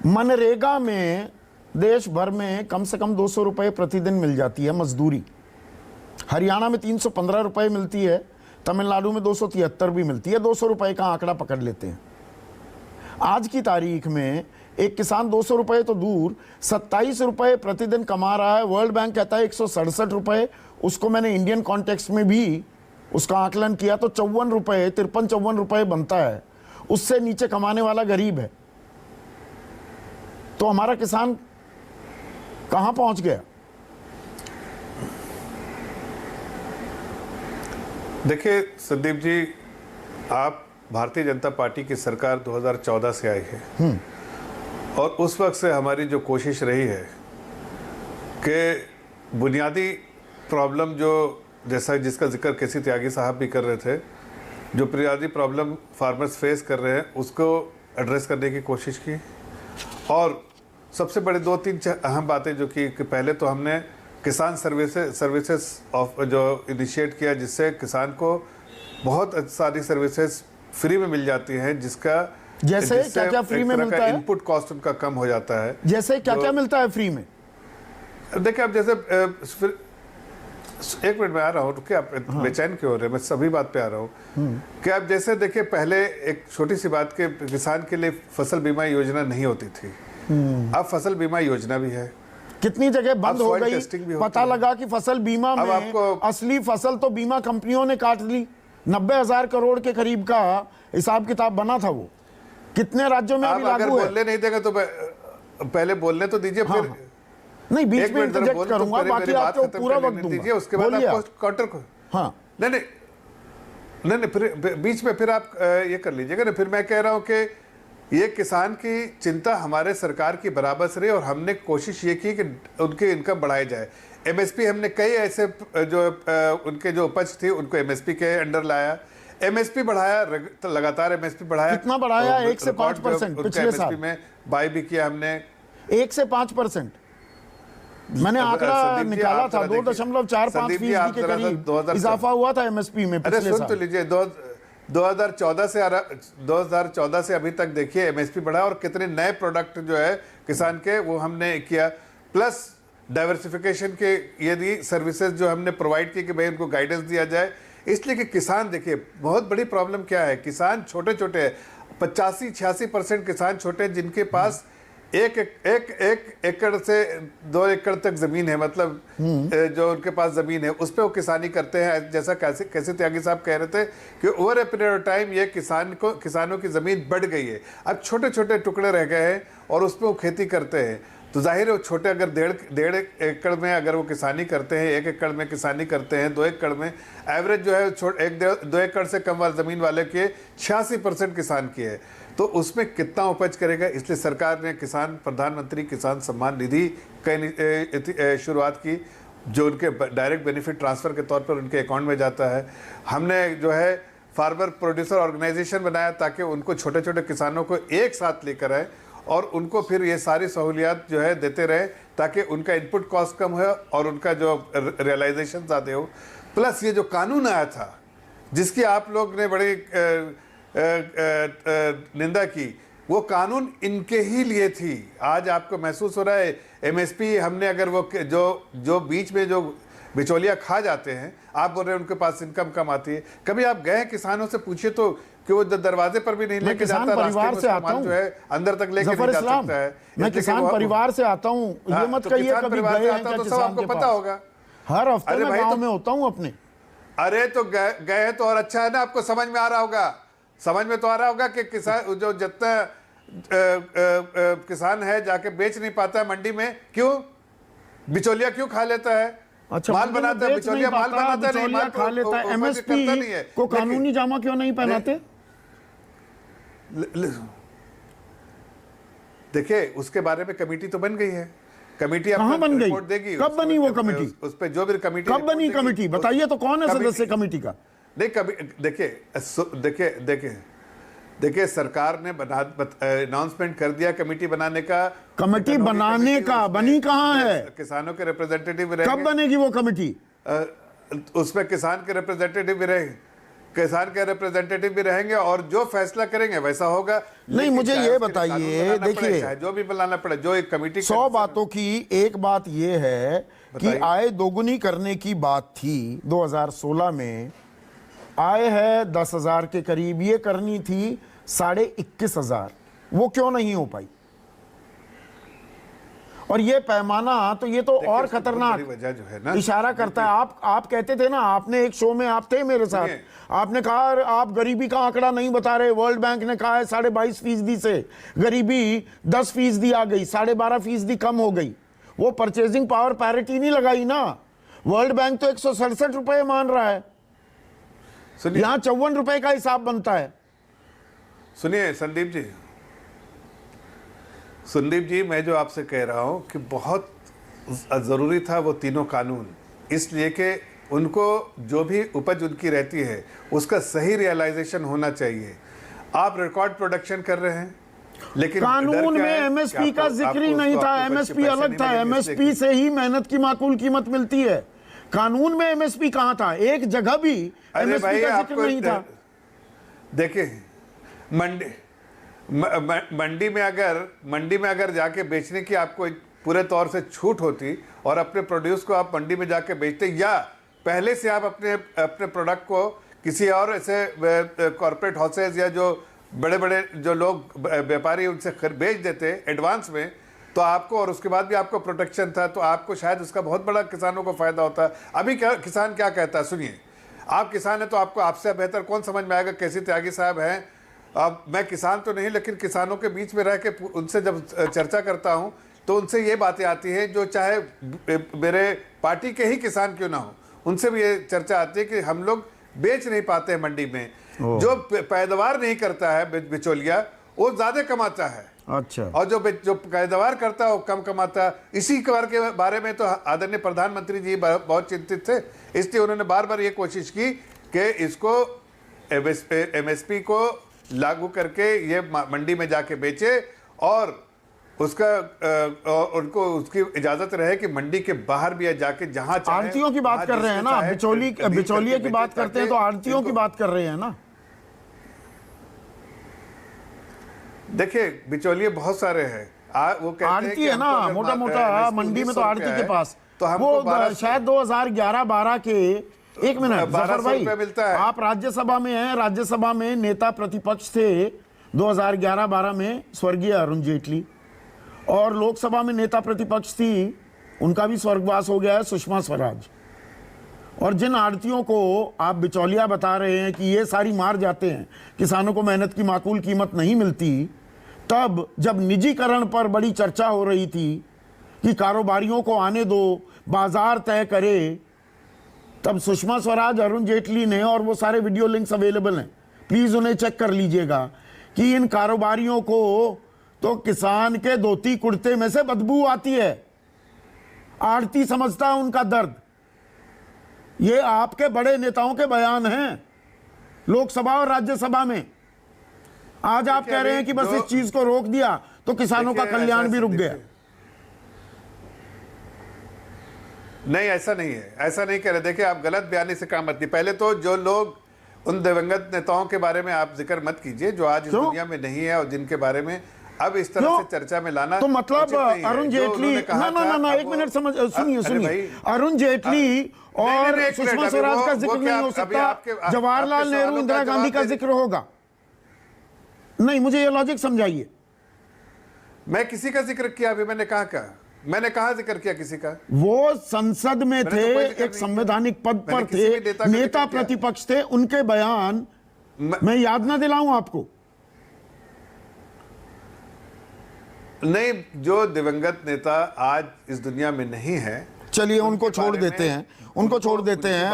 मनरेगा में देश भर में कम से कम 200 रुपए प्रतिदिन मिल जाती है मजदूरी। हरियाणा में 315 रुपए मिलती है, तमिलनाडु में 273 भी मिलती है। 200 रुपए का आंकड़ा पकड़ लेते हैं। आज की तारीख में एक किसान 200 रुपए तो दूर 27 रुपए प्रतिदिन कमा रहा है। वर्ल्ड बैंक कहता है 167 रुपए। उसको मैंने इंडियन कॉन्टेक्स्ट में भी उसका आकलन किया तो 54 रुपए 53-54 रुपए बनता है। उससे नीचे कमाने वाला गरीब है। तो हमारा किसान कहां पहुंच गया? देखिए संदीप जी, आप भारतीय जनता पार्टी की सरकार 2014 से आई है और उस वक्त से हमारी जो कोशिश रही है कि बुनियादी प्रॉब्लम जो जैसा जिसका जिक्र केसी त्यागी साहब भी कर रहे थे, जो बुनियादी प्रॉब्लम फार्मर्स फेस कर रहे हैं उसको एड्रेस करने की कोशिश की। और सबसे बड़े 2-3 अहम बातें जो कि पहले तो हमने किसान सर्विसेज ऑफ जो इनिशिएट किया, जिससे किसान को बहुत सारी सर्विसेज फ्री में मिल जाती हैं, जिसका जैसे क्या फ्री में मिलता है? इनपुट कॉस्ट उनका कम हो जाता है। जैसे क्या मिलता है फ्री में? देखिए आप जैसे फिर एक मिनट में आ रहा हूँ, रुकिए आप बेचैन क्यों हो रहे हैं, मैं सभी बात पे आ रहा हूँ कि आप जैसे देखिए पहले एक छोटी सी बात के किसान के लिए फसल बीमा योजना नहीं होती थी। अब फसल बीमा योजना भी है। कितनी जगह बंद हो गई, पता लगा कि फसल बीमा में आपको असली फसल तो बीमा कंपनियों ने काट ली। 90,000 करोड़ के करीब का हिसाब किताब बना था वो। कितने राज्यों में अभी लागू है? बोलने नहीं देगा तो पहले बोलने तो दीजिए। हाँ, फिर नहीं बीच में इंटरजेक्ट करूंगा, बाकी आपको पूरा वक्त दूंगा। उसके बाद आपको काउंटर को हाँ नहीं फिर बीच में फिर आप ये कर लीजिएगा ना। फिर मैं कह रहा हूँ कि ये किसान की चिंता हमारे सरकार की बराबर से रही और हमने कोशिश ये की कि उनकी इनकम बढ़ाई जाए। एमएसपी हमने कई ऐसे जो उनके जो उपज थी उनको एमएसपी के अंडर लाया, एमएसपी बढ़ाया, लगातार एमएसपी बढ़ाया। कितना बढ़ाया? 1 से 5% पिछले साल में बाई भी किया हमने। 1 से 5% मैंने आंकड़ा निकाला था। 2.45% के करीब इजाफा हुआ था एमएसपी में पिछले साल। सुन तो लीजिए, 2014 से अभी तक देखिए एमएसपी बढ़ा और कितने नए प्रोडक्ट जो है किसान के वो हमने किया, प्लस डाइवर्सिफिकेशन के यदि सर्विसेज जो हमने प्रोवाइड की कि भाई उनको गाइडेंस दिया जाए। इसलिए कि किसान देखिए बहुत बड़ी प्रॉब्लम क्या है, किसान छोटे छोटे 85-86% किसान छोटे जिनके पास एक एकड़ से 2 एकड़ तक जमीन है, मतलब जो उनके पास जमीन है उस पर वो किसानी करते हैं। जैसा कैसे त्यागी साहब कह रहे थे कि over a period of time ये किसानों की जमीन बढ़ गई है, अब छोटे छोटे टुकड़े रह गए हैं और उस पर वो खेती करते हैं। तो जाहिर है वो छोटे अगर डेढ़ एकड़ में अगर वो किसानी करते हैं, 1 एकड़ में किसानी करते हैं, 2 एकड़ में एवरेज जो है 2 एकड़ से कम वाली जमीन वाले के 86% किसान की है, तो उसमें कितना उपज करेगा। इसलिए सरकार ने प्रधानमंत्री किसान सम्मान निधि की शुरुआत की, जो उनके डायरेक्ट बेनिफिट ट्रांसफ़र के तौर पर उनके अकाउंट में जाता है। हमने जो है फार्मर प्रोड्यूसर ऑर्गेनाइजेशन बनाया ताकि उनको छोटे छोटे किसानों को एक साथ लेकर आए और उनको फिर ये सारी सहूलियात जो है देते रहे ताकि उनका इनपुट कॉस्ट कम हो और उनका जो रियलाइजेशन ज़्यादा हो। प्लस ये जो कानून आया था जिसकी आप लोग ने बड़ी निंदा की, वो कानून इनके ही लिए थी। आज आपको महसूस हो रहा है एमएसपी हमने अगर वो जो बीच में जो बिचौलिया खा जाते हैं, आप बोल रहे हैं उनके पास इनकम कम आती है। कभी आप गए किसानों से पूछिए तो कि वो दरवाजे पर भी नहीं लेके जाता, परिवार से आता हूं, जो है अंदर तक लेके नहीं जा सकता है। मैं किसान परिवार से आता हूं, ये मत कहिए कभी गए हैं तो सब आपको पता होगा। हर हफ्ते मैं गांव में होता हूं अपने। अरे तो गए तो और अच्छा है ना, आपको समझ में आ रहा होगा, समझ में तो आ रहा होगा कि किसान जो जितना किसान है जाके बेच नहीं पाता है मंडी में, क्यों? बिचौलिया क्यों खा लेता है? अच्छा, माल बनाता है बिचौलिया, माल बनाता नहीं, माल खा लेता है। एमएसपी को कानूनी जामा क्यों नहीं पहनाते? देखिए उसके बारे में कमेटी तो बन गई है, कमेटी कहां बन गई? रिपोर्ट देगी। कब बनी वो कमेटी? उस पे जो भी कमेटी कब बनी कमेटी बताइए तो, कौन है सदस्य कमेटी का? नहीं कभी देखिए सरकार ने अनाउंसमेंट कर दिया कमेटी बनाने का। कमेटी बनाने का बनी कहां है? किसानों के रिप्रेजेंटेटिव रहेंगे। कब बनेगी वो कमेटी? उसमें किसान के रिप्रेजेंटेटिव भी रहे, किसान के रिप्रेजेंटेटिव भी रहेंगे और जो फैसला करेंगे वैसा होगा। नहीं, लेकिन मुझे चाहे ये उसके लिए कानून बताइए, बनाना पड़े, देखिए, चाहे जो भी बनाना पड़े, जो एक कमेटी 100 बातों की एक बात ये है कि आय दोगुनी करने की बात थी 2016 में, आय है 10,000 के करीब, ये करनी थी 21,500, वो क्यों नहीं हो पाई? और ये पैमाना तो ये तो और खतरनाक वजह जो है ना, इशारा करता है। आप कहते थे ना, आपने एक शो में आप थे मेरे साथ, आपने कहा आप गरीबी का आंकड़ा नहीं बता रहे। वर्ल्ड बैंक ने कहा है 22.5% से गरीबी 10% आ गई, 12.5% कम हो गई। वो परचेजिंग पावर पैरिटी नहीं लगाई ना। वर्ल्ड बैंक तो 167 रुपए मान रहा है, यहां 54 रुपए का हिसाब बनता है। सुनिए संदीप जी, मैं जो आपसे कह रहा हूं कि बहुत ज़रूरी था वो तीनों कानून, इसलिए कि उनको जो भी उपज उनकी रहती है उसका सही रियलाइजेशन होना चाहिए। आप रिकॉर्ड प्रोडक्शन कर रहे हैं, लेकिन कानून में एमएसपी का जिक्र ही नहीं था। एमएसपी अलग था, एमएसपी से ही मेहनत की माकूल कीमत मिलती है। कानून में एमएसपी कहां था? एक जगह भी एमएसपी का जिक्र नहीं था। देखिए, मंडी में अगर जाके बेचने की आपको पूरे तौर से छूट होती और अपने प्रोड्यूस को आप मंडी में जाके बेचते, या पहले से आप अपने प्रोडक्ट को किसी और ऐसे कॉर्पोरेट हाउसेज या जो बड़े बड़े जो लोग व्यापारी उनसे बेच देते एडवांस में, तो आपको, और उसके बाद भी आपको प्रोटेक्शन था, तो आपको शायद उसका बहुत बड़ा किसानों को फायदा होता। अभी क्या किसान क्या कहता है, सुनिए। आप किसान है तो आपको आपसे बेहतर कौन समझ में आएगा? केसी त्यागी साहब हैं। अब मैं किसान तो नहीं, लेकिन किसानों के बीच में रह के उनसे जब चर्चा करता हूं तो उनसे ये बातें आती हैं जो चाहे मेरे पार्टी के ही किसान क्यों ना हो, उनसे भी ये चर्चा आती है कि हम लोग बेच नहीं पाते हैं मंडी में। जो पैदावार नहीं करता है बिचौलिया, वो ज्यादा कमाता है। अच्छा। और जो पैदावार करता है वो कम कमाता है। इसी के बारे में तो आदरणीय प्रधानमंत्री जी बहुत चिंतित थे, इसलिए उन्होंने बार बार ये कोशिश की कि इसको एमएसपी को लागू करके ये मंडी में जाके बेचे और उसका उनको उसकी इजाजत रहे कि मंडी के बाहर भी जाके जहां चाहे। आड़तियों की बात कर रहे हैं ना, बिचौलिए की बात करते हैं तो आड़तियों की बात कर रहे हैं ना। देखिए, बिचौलिए बहुत सारे हैं। वो कहते हैं आड़ती है ना, मोटा मोटा मंडी में तो आड़ती के पास, तो वो शायद 2011-12 के, एक मिनट जफर भाई, आप राज्यसभा में हैं, राज्यसभा में नेता प्रतिपक्ष थे 2011-12 में स्वर्गीय अरुण जेटली, और लोकसभा में नेता प्रतिपक्ष थी, उनका भी स्वर्गवास हो गया है, सुषमा स्वराज। और जिन आड़तियों को आप बिचौलिया बता रहे हैं कि ये सारी मार जाते हैं, किसानों को मेहनत की माकूल कीमत नहीं मिलती, तब जब निजीकरण पर बड़ी चर्चा हो रही थी कि कारोबारियों को आने दो, बाजार तय करे, तब सुषमा स्वराज, अरुण जेटली ने, और वो सारे वीडियो लिंक्स अवेलेबल हैं, प्लीज उन्हें चेक कर लीजिएगा, कि इन कारोबारियों को तो किसान के धोती कुर्ते में से बदबू आती है। आड़ती समझता है उनका दर्द। ये आपके बड़े नेताओं के बयान हैं लोकसभा और राज्यसभा में। आज आप कह रहे हैं कि बस इस चीज को रोक दिया तो किसानों का कल्याण भी रुक गया। नहीं, ऐसा नहीं है, ऐसा नहीं कह रहे। देखिए, आप गलत बयानी से काम मत कीजिए। पहले तो जो लोग उन दिवंगत नेताओं के बारे में आप जिक्र मत कीजिए जो आज इस दुनिया में नहीं है और जिनके बारे में अब इस तरह से चर्चा में लाना, तो मतलब अरुण जेटली, ना एक मिनट समझ, सुनिए, अरुण जेटली और सुषमा स्वराज का जिक्र नहीं हो सकता, जवाहरलाल नेहरू, इंदिरा गांधी का जिक्र होगा? नहीं, मुझे ये लॉजिक समझाइए। मैं किसी का जिक्र किया? अभी मैंने कहा जिक्र किया किसी का? वो संसद में थे, एक संवैधानिक पद पर थे, नेता प्रतिपक्ष थे, उनके बयान मैं याद ना दिलाऊं आपको? नहीं, जो दिवंगत नेता आज इस दुनिया में नहीं है, चलिए उनको छोड़ देते हैं,